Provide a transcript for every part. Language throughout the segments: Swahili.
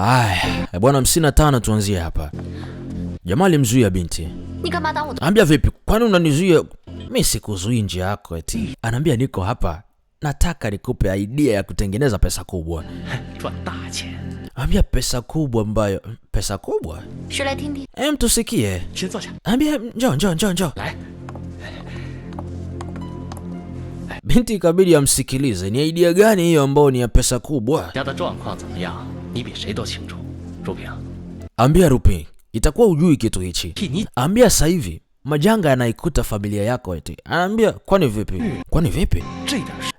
Aya, bwana 55 tuanzie hapa. Jamaa alimzuia binti. Anambia vipi? Kwani unanizuia? Mimi sikuzuii njia yako eti. Anambia niko hapa. Nataka nikupe idea ya kutengeneza pesa kubwa. Anambia pesa kubwa ambayo pesa kubwa? Tusikie. Anambia njoo. Binti ikabidi amsikilize. Ni idea gani hiyo ambayo ni ya pesa kubwa? Ambia Rupi, itakuwa ujui kitu hichi. Ambia sasa hivi majanga yanaikuta familia yako eti. Anambia kwani vipi?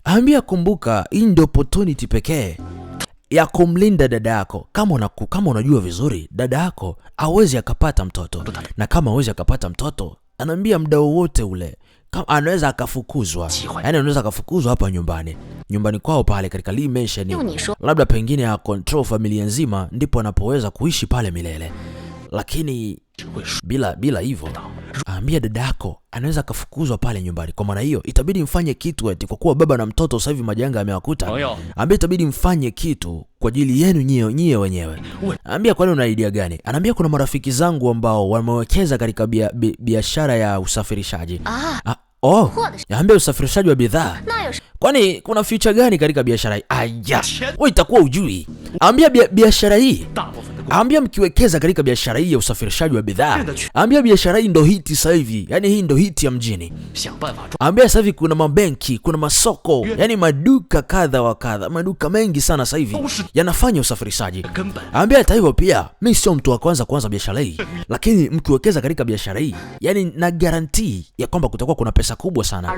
Ambia kumbuka, hii ndio opportunity pekee ya kumlinda dada yako. Kama unajua vizuri, dada yako hawezi akapata mtoto. Na kama hawezi akapata mtoto, anaambia muda wote ule anaweza akafukuzwa. Yaani anaweza akafukuzwa hapa nyumbani kwao pale katika Lee Mansion. Labda pengine ya control familia nzima, ndipo anapoweza kuishi pale milele. Lakini bila hivyo, ambia dada yako anaweza akafukuzwa pale nyumbani. Kwa maana hiyo itabidi mfanye kitu eti, kwa kuwa baba na mtoto sasa hivi majanga yamewakuta. Ambia itabidi mfanye kitu kwa ajili yenu nyie wenyewe. Ambia kwani una idea gani? Anaambia kuna marafiki zangu ambao wamewekeza katika biashara ya usafirishaji. Ambia usafirishaji wa bidhaa. Kwani kuna future gani katika biashara hii? Wewe itakuwa ujui. Ambia biashara hii. Ambia mkiwekeza katika biashara hii ya usafirishaji wa bidhaa. Ambia biashara hii ndo hiti sasa hivi. Yaani hii ndo hiti ya mjini. Ambia sasa hivi kuna mabenki, kuna masoko, yaani maduka kadha wa kadha. Maduka mengi sana sasa hivi yanafanya usafirishaji. Ambia hata hivyo pia, mimi sio mtu wa kwanza kuanza biashara hii, lakini mkiwekeza katika biashara hii, yaani na guarantee ya kwamba kutakuwa kuna pesa kubwa sana.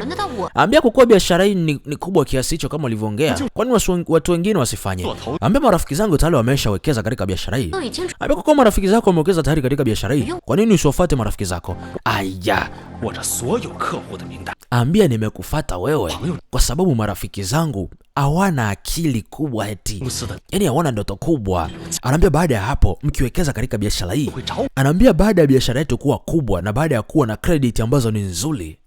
Ambia kwa kuwa biashara hii ni kubwa kiasi hicho kama ulivyoongea, kwani watu wengine wasifanye? Ambia marafiki zangu tayari wameshawekeza katika biashara hii. Ambia kwa kuwa marafiki zako wamewekeza tayari katika biashara hii, kwa nini usiwafuate marafiki zako? Ambia nimekufuata wewe kwa sababu marafiki zangu hawana akili kubwa eti. Yaani hawana ndoto kubwa. Anaambia baada ya hapo mkiwekeza katika biashara hii, anaambia baada ya biashara yetu kuwa kubwa na baada ya kuwa na credit ambazo ni nzuri,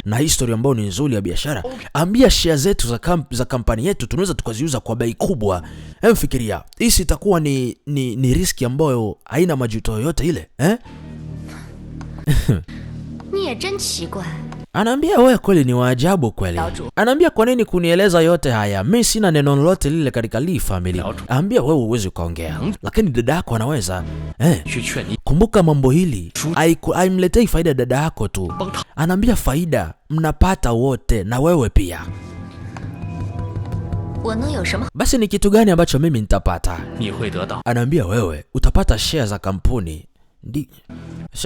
na history ambayo ni nzuri ya biashara, ambia share zetu za kampani yetu tunaweza tukaziuza kwa bei kubwa. Fikiria, hii itakuwa ni riski ambayo haina majuto yoyote ile, Anaambia wewe kweli ni waajabu kweli. Anaambia kwa nini kunieleza yote haya? Mimi sina neno lolote lile katika Lee family. Anaambia wewe uweze ukaongea, lakini dada yako anaweza. Kumbuka mambo hili haimletei faida dada yako tu. Anaambia faida mnapata wote na wewe pia. Basi ni kitu gani ambacho mimi nitapata? Anaambia wewe utapata share za kampuni.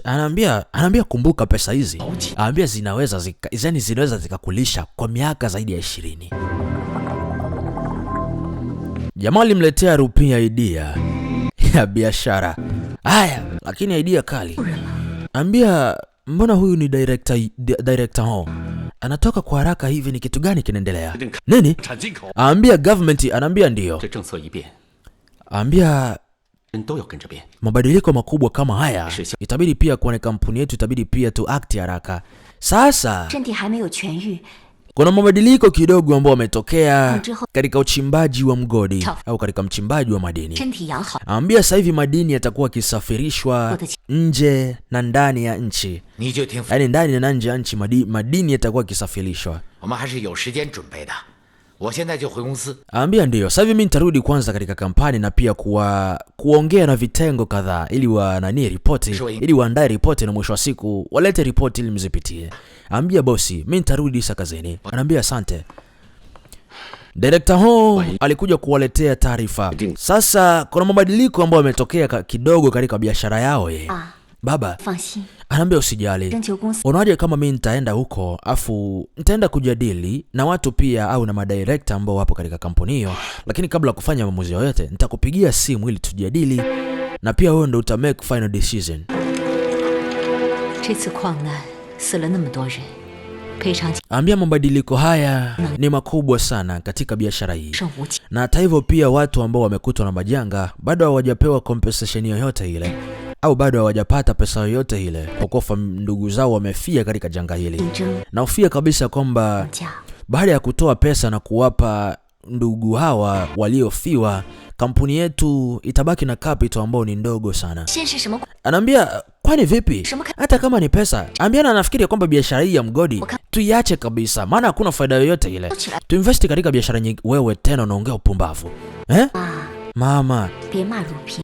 Anaambia kumbuka pesa hizi. Anaambia zinaweza zikakulisha kwa miaka zaidi ya 20. Jamaa alimletea Rupia idea ya biashara. Lakini idea kali. Anaambia mbona huyu ni director ho? Anatoka kwa haraka hivi, ni kitu gani kinaendelea? Nini? Anaambia government. Anaambia ndio. Anaambia mabadiliko makubwa kama haya itabidi pia kwa kampuni yetu, itabidi pia tu act haraka. Sasa kuna mabadiliko kidogo ambayo yametokea katika uchimbaji wa mgodi au katika mchimbaji wa madini. Ambia sasa hivi madini yatakuwa kisafirishwa nje na ndani ya nchi. Yaani ndani na nje ya nchi madini yatakuwa kisafirishwa. Ambia ndio. Sasa hivi mimi nitarudi kwanza katika kampani na pia kuongea na vitengo kadhaa ili waandae ripoti na mwisho wa siku walete ripoti ili mzipitie. Ambia bosi, mimi nitarudi sasa kazini. Anaambia asante. Director Ho alikuja kuwaletea taarifa. Sasa kuna mabadiliko ambayo yametokea kidogo katika biashara yao Baba, anaambia usijali. Unaje kama mimi nitaenda huko afu nitaenda kujadili na watu pia au na madirector ambao wapo katika kampuni hiyo, lakini kabla kufanya maamuzi yoyote nitakupigia simu ili tujadili na pia wewe ndio uta make final decision. Ambia mabadiliko haya ni makubwa sana katika biashara hii. Na hata hivyo pia watu ambao wamekutwa na majanga bado hawajapewa compensation yoyote ile au bado hawajapata pesa yoyote ile kwa kuwa ndugu zao wamefia katika janga hili. Na ufia kabisa kwamba baada ya kutoa pesa na ndugu hawa waliofiwa, kampuni yetu itabaki na capital ambao ni ndogo sana. Anaambia kwani vipi? Hata kama ni pesa. Ambiana anafikiri kwamba biashara hii ya mgodi tuiache kabisa, maana hakuna faida yoyote ile. Tuinvest katika biashara nyingine. Wewe tena unaongea upumbavu. Mama,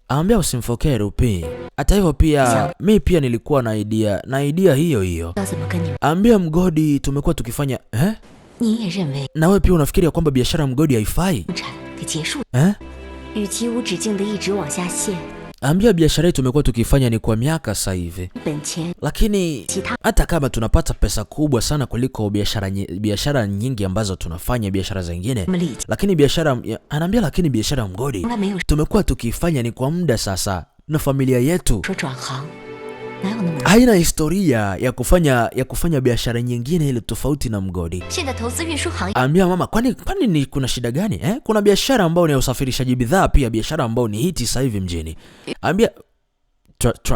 ambia usimfokee Rupi. Hata hivyo pia mimi pia nilikuwa na idea hiyo. Ambia mgodi tumekuwa tukifanya na wewe pia unafikiria kwamba biashara mgodi haifai? Ambia biashara yetu tumekuwa tukifanya ni kwa miaka sasa hivi. Lakini hata kama tunapata pesa kubwa sana kuliko biashara nyingi ambazo tunafanya biashara zingine, lakini biashara mgodi tumekuwa tukifanya ni kwa muda sasa, na familia yetu haina historia ya kufanya biashara nyingine ile tofauti na mgodi. Ambia mama, kwani ni kuna shida gani? Kuna biashara ambayo ni ya usafirishaji bidhaa, pia biashara ambayo ni hiti sasa hivi mjini. Ambia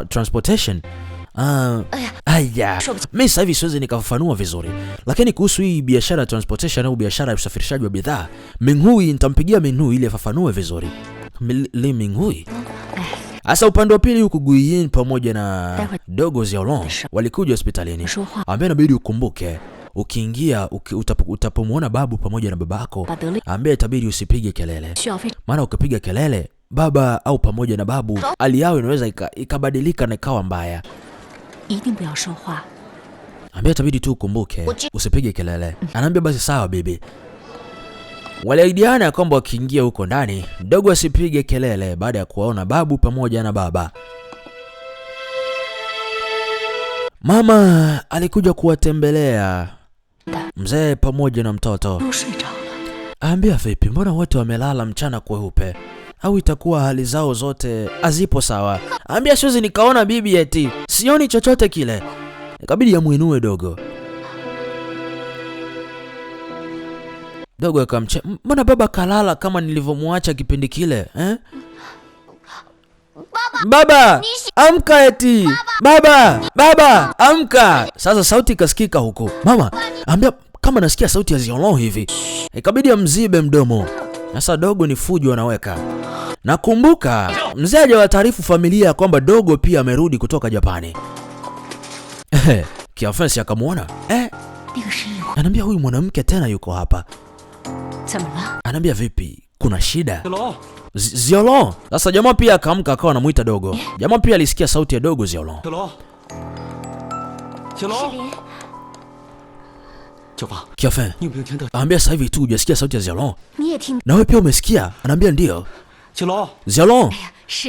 transportation. Mimi sasa hivi siwezi nikafafanua vizuri, lakini kuhusu hii biashara ya transportation au biashara ya usafirishaji wa bidhaa, Minghui nitampigia Minghui ili afafanue vizuri. Minghui. Asa upande wa pili huko Guiyin pamoja na Dogo Xiaolong walikuja hospitalini. Ambia inabidi ukumbuke, ukiingia utapomwona babu pamoja na babako, ambia itabidi usipige kelele. Maana ukipiga kelele, baba au pamoja na babu hali yao inaweza ikabadilika na ikawa mbaya. Ambia itabidi tu ukumbuke usipige kelele. Anaambia basi sawa bibi. Waliahidiana kwamba wakiingia huko ndani, Dogo asipige kelele baada ya kuwaona babu pamoja na baba. Mama alikuja kuwatembelea mzee pamoja na mtoto. Ambia vipi, mbona wote wamelala mchana kweupe? Au itakuwa hali zao zote hazipo sawa? Ambia siwezi nikaona bibi eti sioni chochote kile. Ikabidi yamuinue Dogo. Dogo akamche, mbona baba kalala kama nilivyomwacha kipindi kile? Baba, amka eti. Baba, amka. Sasa sauti ikasikika huko. Mama, ambia kama nasikia sauti ya Xiaolong hivi. Ikabidi amzibe mdomo. Sasa Dogo ni fujo anaweka. Nakumbuka mzee hajawataarifu familia kwamba Dogo pia amerudi kutoka Japani. Kiafensi akamuona. Anambia huyu mwanamke tena yuko hapa. Anambia vipi? Kuna shida? Xiaolong. Sasa jamaa pia akaamka akawa anamuita Dogo. Jamaa pia alisikia sauti ya Dogo Xiaolong. Kiafen. Anambia sasa hivi tu hujasikia sauti ya Xiaolong? Na wewe pia umesikia? Anambia ndio. Xiaolong.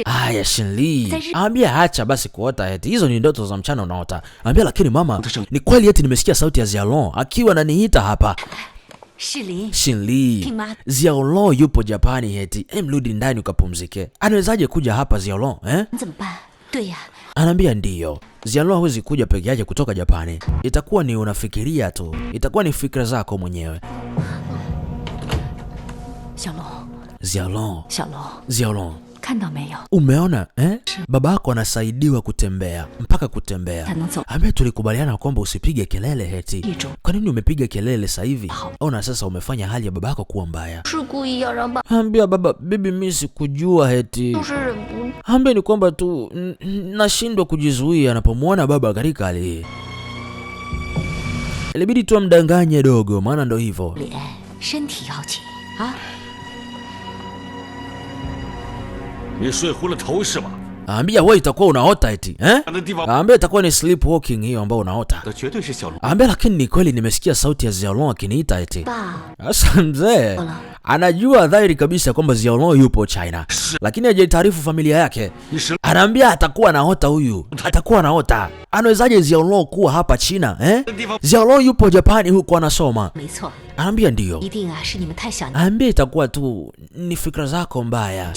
Aya, Shinli. Anambia acha basi kuota eti. Hizo ni ndoto za mchana unaota. Anambia lakini mama, ni kweli eti nimesikia sauti ya Xiaolong akiwa ananiita hapa. Shinli. Xiaolong yupo Japani eti. Mrudi ndani ukapumzike. Anawezaje kuja hapa Xiaolong? Anambia ndio. Xiaolong hawezi kuja peke yake kutoka Japani. Itakuwa ni unafikiria tu. Itakuwa ni fikra zako mwenyewe. Xiaolong. Umeona babako anasaidiwa kutembea mpaka kutembea. Ambia tulikubaliana kwamba usipige kelele heti. Kwa nini umepiga kelele sasa hivi? Ona sasa umefanya hali ya babako kuwa mbaya. Ambia baba, bibi mimi sikujua heti. Ambia ni kwamba tu nashindwa kujizuia anapomwona baba katika hali hii. Ilibidi tu amdanganye Dogo, maana ndo hivyo. Ambia wewe itakuwa unaota eti, Ambia itakuwa ni sleepwalking hiyo ambao unaota. Ambia lakini ni kweli nimesikia sauti ya Xiaolong akiniita eti. Sasa mzee anajua dhahiri kabisa kwamba Xiaolong yupo China, lakini hajaitaarifu familia yake. Anaambia atakuwa anaota huyu. Atakuwa anaota. Anawezaje Xiaolong kuwa hapa China, Xiaolong yupo Japani huko anasoma. Anaambia ndio. Anaambia itakuwa tu ni fikra zako mbaya.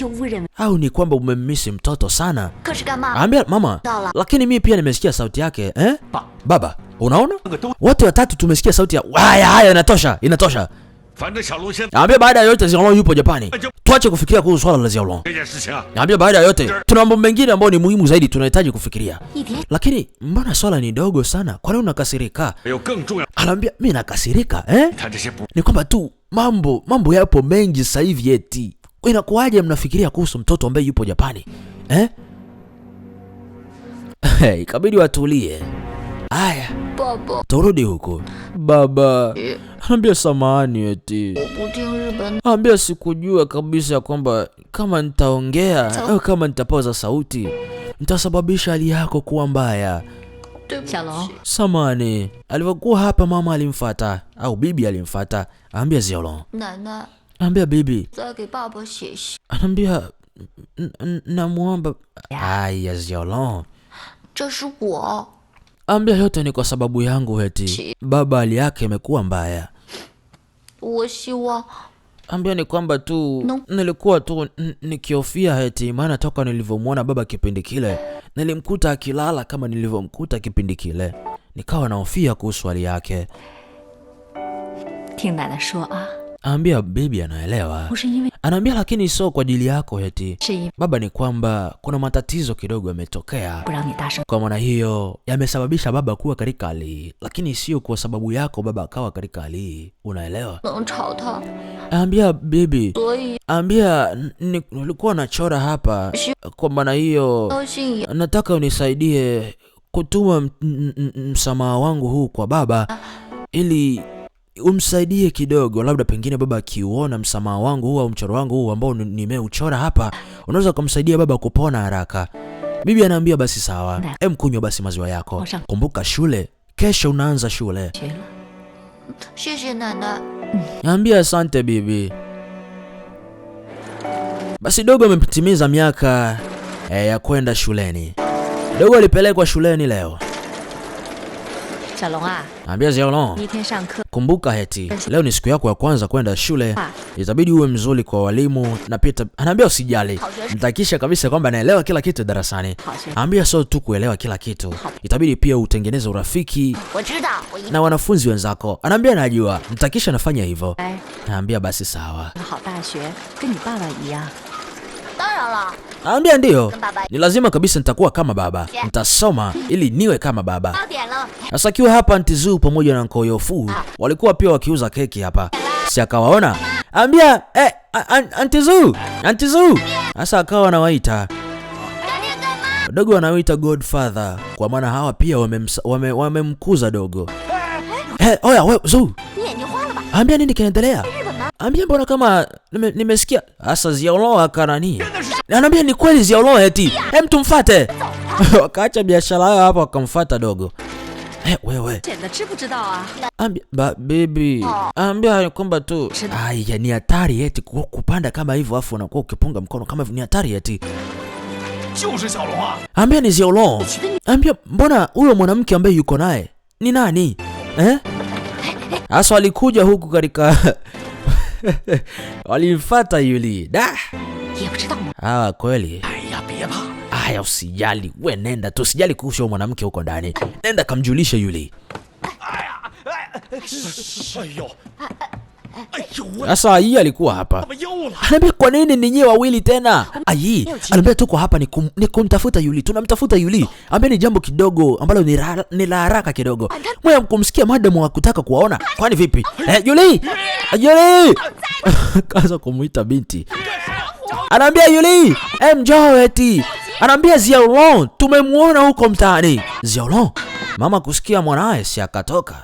Au ni kwamba umemmisi mtoto sana. Anaambia mama, lakini mimi pia nimesikia sauti yake, Baba, unaona? Wote watatu tumesikia sauti ya haya inatosha. Anaambia baada ya yote Xiaolong yupo Japani. Tuache kufikiria kuhusu swala la Xiaolong. Anaambia baada ya yote tuna mambo mengine ambayo ni muhimu zaidi tunahitaji kufikiria. Lakini mbona swala ni dogo sana? Kwa nini unakasirika? Anaambia mimi nakasirika, Ni kwamba tu mambo yapo mengi sasa hivi eti. Inakuwaje mnafikiria kuhusu mtoto ambaye yupo Japani? Ikabidi watulie. Aya, baba, turudi huko. Baba anambia samahani eti. Anambia sikujua kabisa kwamba kama nitaongea au kama nitapaza sauti nitasababisha hali yako kuwa mbaya. Samahani. Alipokuwa hapa mama alimfuata au bibi alimfuata. Anambia Xiaolong. Anambia bibi. Anambia namuomba. Aya Xiaolong. Anambia yote ni kwa sababu yangu eti. Baba hali yake imekuwa mbaya. Anambia ni kwamba tu nilikuwa tu nikiofia eti, maana toka nilivyomuona baba kipindi kile nilimkuta akilala kama nilivyomkuta kipindi kile, nikawa naofia kuhusu hali yake. Anambia bibi anaelewa. Anambia lakini sio kwa ajili yako eti. Baba ni kwamba kuna matatizo kidogo yametokea. Kwa maana hiyo yamesababisha baba kuwa katika hali, lakini sio kwa sababu yako baba akawa katika hali. Unaelewa? Anambia bibi. Anambia nilikuwa nachora hapa. Kwa maana hiyo nataka unisaidie kutuma msamaha wangu huu kwa baba ili umsaidie kidogo, labda pengine baba akiuona msamaha wangu huu au mchoro wangu huu ambao nimeuchora hapa, unaweza kumsaidia baba kupona haraka. Bibi anaambia basi sawa, kunywa basi maziwa yako. Kumbuka shule, kesho unaanza shule. Anambia asante bibi. Basi dogo ametimiza miaka ya kwenda shuleni. Dogo alipelekwa shuleni leo. Anambia Xiaolong, kumbuka eti leo ni siku yako ya kwanza kwenda shule, itabidi uwe mzuri kwa walimu na pia. Anambia usijali, nitakisha kabisa kwamba naelewa kila kitu darasani. Anambia sio tu kuelewa kila kitu, itabidi pia utengeneze urafiki na wanafunzi wenzako. Anambia najua, nitakisha nafanya hivyo. Anambia basi sawa. Anambia ndio, ni lazima kabisa nitakuwa kama baba, nitasoma ili niwe kama baba. Sasa akiwa hapa Auntie Zhu pamoja na Uncle Yofu walikuwa pia wakiuza keki hapa. Si akawaona, anambia Auntie Zhu. Sasa akawa anawaita dogo, anawaita Godfather, kwa maana hawa pia wamemkuza dogo. Oya wewe Zhu, anambia nini kinaendelea? Anambia mbona kama nimesikia. Sasa Xiaolong akanani, anambia ni kweli Xiaolong eti, tumfuate. Wakaacha biashara yao hapa wakamfuata dogo. Wewe ambia baby, ambia kwamba tu aya ni hatari eti kupanda kama hivyo afu unakuwa ukipunga mkono kama hivyo, ni hatari eti. Ambia ni Xiaolong. Ambia mbona huyo mwanamke ambaye yuko naye ni nani? Asa walikuja huku katika walimfuata Yuli. Da. Kweli. Aya usijali, we nenda tu, usijali kuhusu mwanamke huko ndani. Nenda kamjulisha Yuli. Sasa Ayi alikuwa hapa. Anambia kwa nini ninyi wawili tena? Ayi anambia tuko hapa ni kumtafuta Yuli. Tunamtafuta Yuli. Anambia ni jambo kidogo ambalo ni la haraka kidogo. Mwe mkumsikia madam wa kutaka kuwaona. Kwani vipi? Yuli! Kaza kumuita binti. Anambia Yuli, njoo eti. Anambia Xiaolong, tumemuona huko mtaani. Xiaolong, mama kusikia mwanae si akatoka.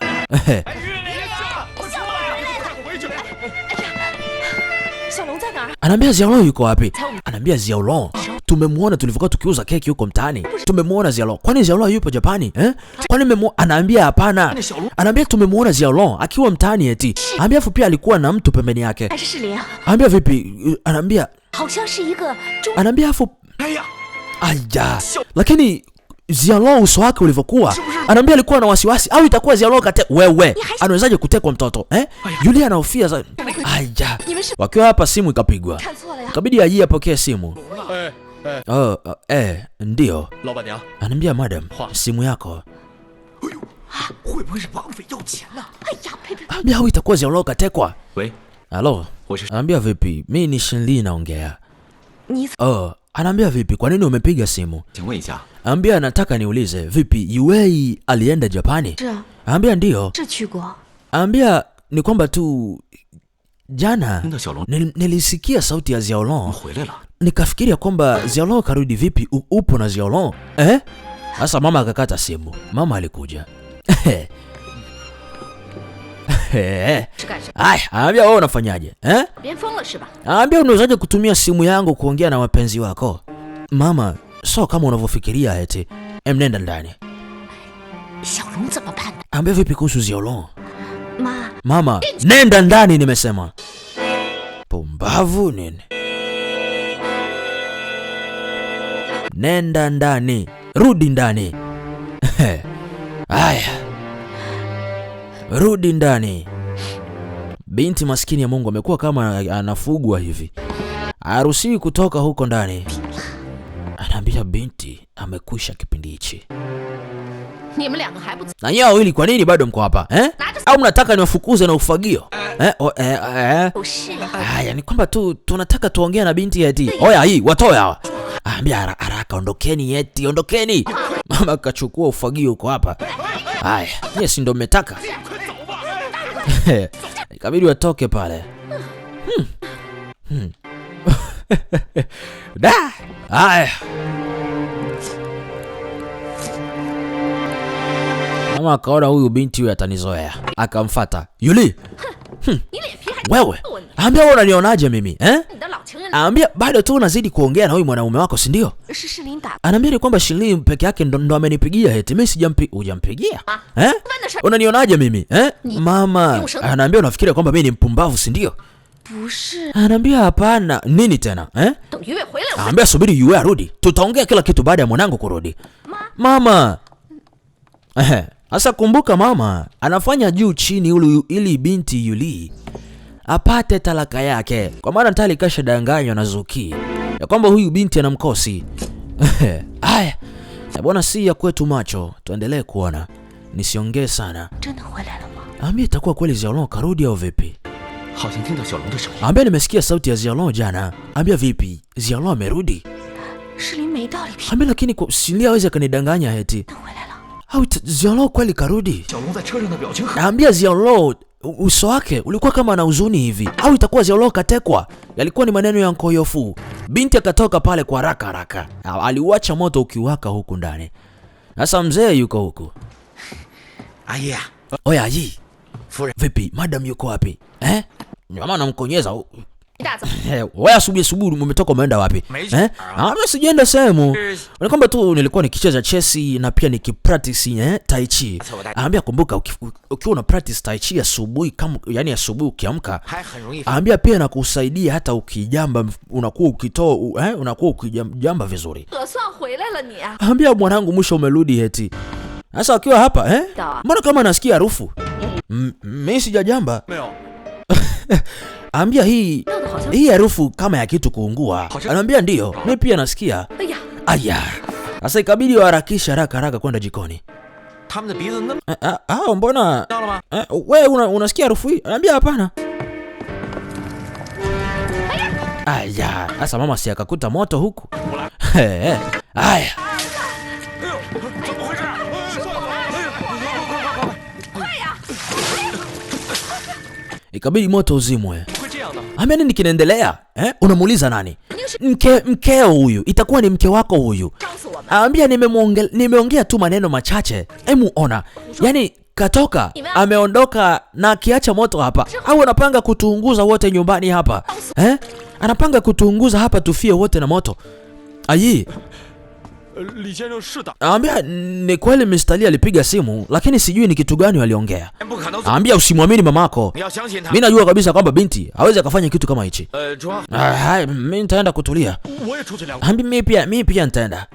Anambia Xiaolong yuko wapi? Anambia Xiaolong, tumemuona tulivyokuwa tukiuza keki huko mtaani. Tumemuona Xiaolong. Kwani Xiaolong yupo Japani? Kwani anaambia hapana. Anambia tumemuona Xiaolong akiwa mtaani eti. Anambia afu pia alikuwa na mtu pembeni yake. Anambia vipi? Anambia afu aya. Lakini Xiaolong uso wake ulivyokuwa, anambia alikuwa na wasiwasi au itakuwa Xiaolong wewe anawezaje kutekwa mtoto? Yule anahofia sana. Aya. Wakiwa hapa simu ikapigwa. Kabidi Ayi apokee simu. Ndio. Anambia madam, simu yako. Anambia au itakuwa Xiaolong katekwa? Halo. Anambia vipi? Mimi ni Shinli naongea. Anambia vipi? Kwa nini umepiga simu? Anambia nataka niulize, vipi Yue alienda Japani? Anambia ndio. Anambia ni kwamba tu jana nilisikia sauti ya Xiaolong. Nikafikiria kwamba Xiaolong karudi. Vipi, upo na Xiaolong? Sasa mama akakata simu. Mama alikuja. Anambia wewe unafanyaje? Anambia unawezaje kutumia simu yangu kuongea na wapenzi wako? Mama, so kama unavyofikiria eti. Nenda ndani. Anambia vipi kuhusu Xiaolong? Mama, nenda ndani nimesema. Pumbavu nini? Nenda ndani. Rudi ndani. Haya. Rudi ndani. Binti maskini ya Mungu amekuwa kama anafugwa hivi. Haruhusiwi kutoka huko ndani. Anaambia binti amekwisha kipindi hichi. Na nyao wawili kwa nini bado mko hapa? Au mnataka niwafukuze na ufagio? Haya, ni kwamba tu tunataka tuongea na binti eti. Oya hii, watoe hawa. Ambia haraka ondokeni eti, ondokeni. Mama akachukua ufagio uko hapa. Haya, nyie si ndio mmetaka? Ikabidi watoke pale. Da! Haya. Mama akaona huyu binti huyu atanizoea. Akamfuata. Yuli. Wewe, ambia wewe unanionaje mimi? Ambia bado tu unazidi kuongea na huyu mwanaume wako, si ndio? Anaambia ni kwamba Shilin peke yake ndo amenipigia eti. Mimi hujampigia? Unanionaje mimi? Mama, anaambia unafikiria kwamba mimi ni mpumbavu, si ndio? Anaambia hapana. Nini tena? Anaambia subiri Yue arudi. Tutaongea kila kitu baada ya mwanangu kurudi. Mama. Asa kumbuka mama anafanya juu chini ili binti Yuli apate talaka yake. Kwa maana tayari kasha danganywa na Zuki ya kwamba huyu binti anamkosi. Haya. Bwana si ya kwetu macho. Tuendelee kuona. Nisiongee sana. Ambia itakuwa kweli Xiaolong karudi au vipi? Ambia nimesikia sauti ya Xiaolong jana. Ambia vipi? Xiaolong amerudi? Ambia lakini kwa Shilin hawezi kanidanganya eti. Au Xiaolong kweli karudi? Ambia Xiaolong uso wake ulikuwa kama na huzuni hivi. Au itakuwa Xiaolong katekwa? Yalikuwa ni maneno ya Nkoyofu. Binti akatoka pale kwa haraka. Aliuacha moto ukiwaka huku ndani. Sasa mzee yuko huku. Oya ayi. Vipi, madam yuko wapi? Mama anamkonyeza. Wewe asubuhi umetoka umeenda wapi? Mimi sijaenda sehemu. Ni kwamba tu nilikuwa nikicheza chess na pia nikipractice tai chi. Anambia kumbuka ukiwa una practice tai chi asubuhi kama yani asubuhi ukiamka. Anambia pia nakusaidia hata ukijamba unakuwa ukijamba vizuri. Anambia mwanangu mwisho umerudi eti. Sasa ukiwa hapa mbona kama nasikia harufu? Mimi sijajamba. Ambia hii harufu kama ya kitu kuungua. Anambia ndio, mimi pia nasikia. Aya. Sasa ikabidi waharakisha haraka kwenda jikoni. Mbona wewe unasikia harufu hii? Anambia hapana. Aya, sasa mama si akakuta moto huku. Aya. Ikabidi moto uzimwe. Ambia nini kinaendelea? Unamuuliza nani? Mkeo huyu. Itakuwa ni mke wako huyu. Ambia nimeongea tu maneno machache. Hemu ona. Yani katoka, ameondoka na akiacha moto hapa. Au anapanga kutuunguza wote nyumbani hapa. Anapanga kutuunguza hapa tufie wote na moto. Ayi. Ambia ni kweli Mr. Lee alipiga simu, lakini sijui ni kitu gani waliongea. Ambia usimwamini mamako. Mimi najua kabisa kwamba binti hawezi akafanya kitu kama hichi. Mimi nitaenda kutulia. Ambia mimi pia nitaenda.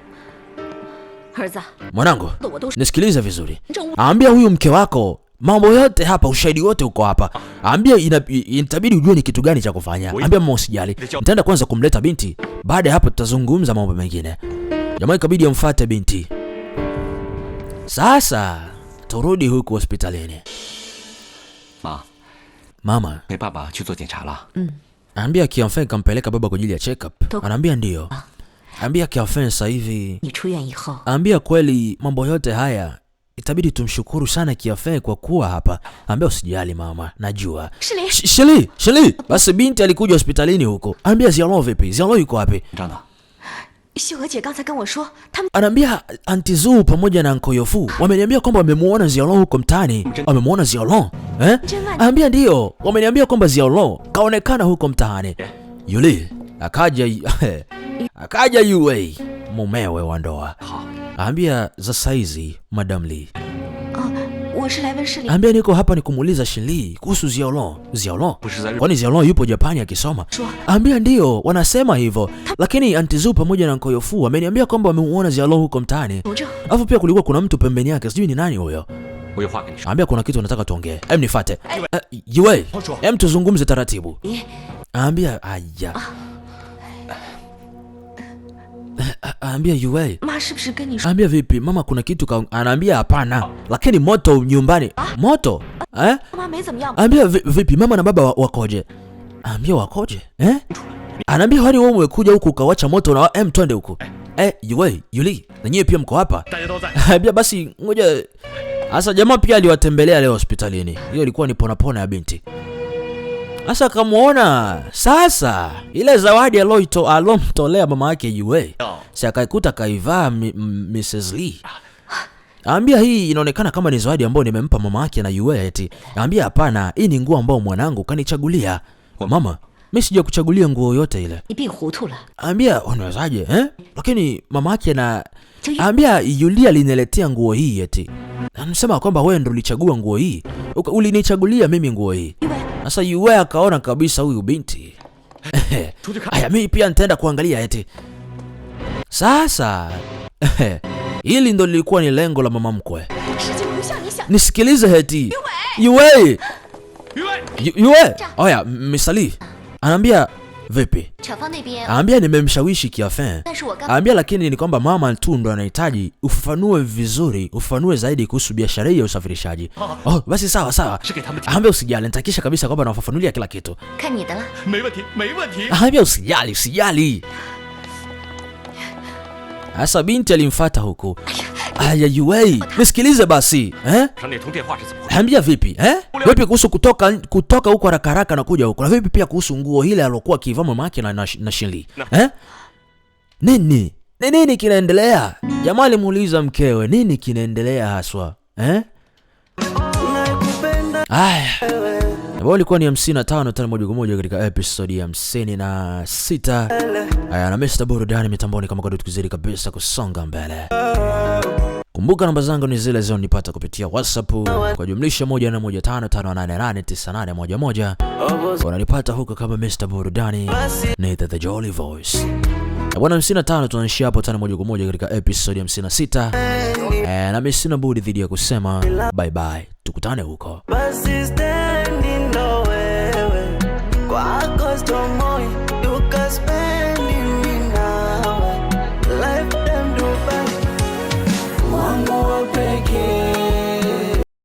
Mwanangu, nisikilize vizuri. Ambia huyu mke wako mambo yote hapa, ushahidi wote uko hapa. Ambia itabidi ujue ni kitu gani cha kufanya. Ambia mama usijali. Nitaenda kwanza kumleta binti. Baada ya hapo tutazungumza mambo mengine. Jamaa ikabidi amfuate binti. Sasa turudi huku hospitalini. Mama, Ambia Kianfen kampeleka baba kwa ajili ya check up. Anaambia ndio. Ambia Kianfen sasa hivi. Ambia kweli mambo yote haya itabidi tumshukuru sana Kiafe kwa kuwa hapa. Ambia usijali mama, najua. Shili. Basi binti alikuja hospitalini huko. Ambia Xiaolong vipi? Xiaolong yuko wapi? Anaambia Auntie Zhu pamoja na Uncle Yofu wameniambia kwamba wamemuona Xiaolong huko mtaani. Wamemuona Xiaolong? Ambia ndio, wameniambia kwamba Xiaolong kaonekana huko mtaani. Yuli akaja Yue, mumewe wa ndoa. Ambia za saizi Madam Li. Ambia niko hapa ni kumuuliza Shili kuhusu Xiaolong. Kwani Xiaolong yupo Japani akisoma? Ambia ndio, wanasema hivyo. Lakini Auntie Zhu pamoja na Uncle Yofu wameniambia kwamba wamemuona Xiaolong huko mtaani. Alafu pia kulikuwa kuna mtu pembeni yake, sijui ni nani huyo. Ambia kuna kitu nataka tuongee. Nifuate. Yue, tuzungumze taratibu. Ambia aya. Ambia Yue. Ambia vipi? Mama kuna kitu anaambia hapana. Lakini moto nyumbani. Moto? Ambia vipi? Mama na baba wakoje? Ambia wakoje? Anaambia wani wewe umekuja huku ukawacha moto na twende huku. Yue, Yuli, na nyie pia mko hapa? Ambia basi ngoja. Asa jamaa pia aliwatembelea leo hospitalini. Hiyo ilikuwa ni pona ya binti. Asa kamuona sasa ile zawadi alomtolea mama yake Yue. Si akaikuta kaivaa Mrs. Lee. Ambia hii inaonekana kama ni zawadi ambayo nimempa mama yake na Yue eti. Ambia hapana, hii ni nguo ambayo mwanangu kanichagulia. Mama, mimi sija kuchagulia nguo yote ile. Ambia unawezaje Lakini mama yake na ambia Yulia aliniletea nguo hii eti. Anasema kwamba wewe ndio ulichagua nguo hii. Ulinichagulia mimi nguo hii. Sasa Yue akaona kabisa huyu binti. Aya mimi pia nitaenda kuangalia eti. Sasa hili ndo lilikuwa ni lengo la mama mkwe. Nisikilize eti. Yue. Oya, Misali. Anaambia vipi? Anaambia nimemshawishi Kiafen. Anaambia lakini ni kwamba mama tu ndo anahitaji ufafanue vizuri, ufafanue zaidi kuhusu biashara hii ya usafirishaji. Basi sawa. Anaambia usijali, nitakisha kabisa kwamba nawafafanulia kila kitu. Anaambia usijali. Asa binti alimfuata huku. Aya Yue, nisikilize basi. Ambia vipi? Vipi kuhusu kutoka huko haraka na kuja huko? Na vipi pia kuhusu nguo ile alokuwa kivaa mama yake na Shili? Nini kinaendelea? Jamaa alimuuliza mkewe, nini kinaendelea haswa? Aya. Ambao ilikuwa ni 55 tena moja kwa moja katika episode ya 56. Aya na Mr. Burudani mitamboni kama kwa tukizidi kabisa kusonga mbele. Kumbuka namba zangu ni zile zile unipata kupitia WhatsApp kwa jumlisha 115589811. Unanipata huko kama Mr. Burudani na The Jolly Voice. Bwana 55 tunaishia hapo tena moja kwa moja katika episode ya 56. Na mimi sina budi dhidi ya kusema bye bye. Tukutane huko.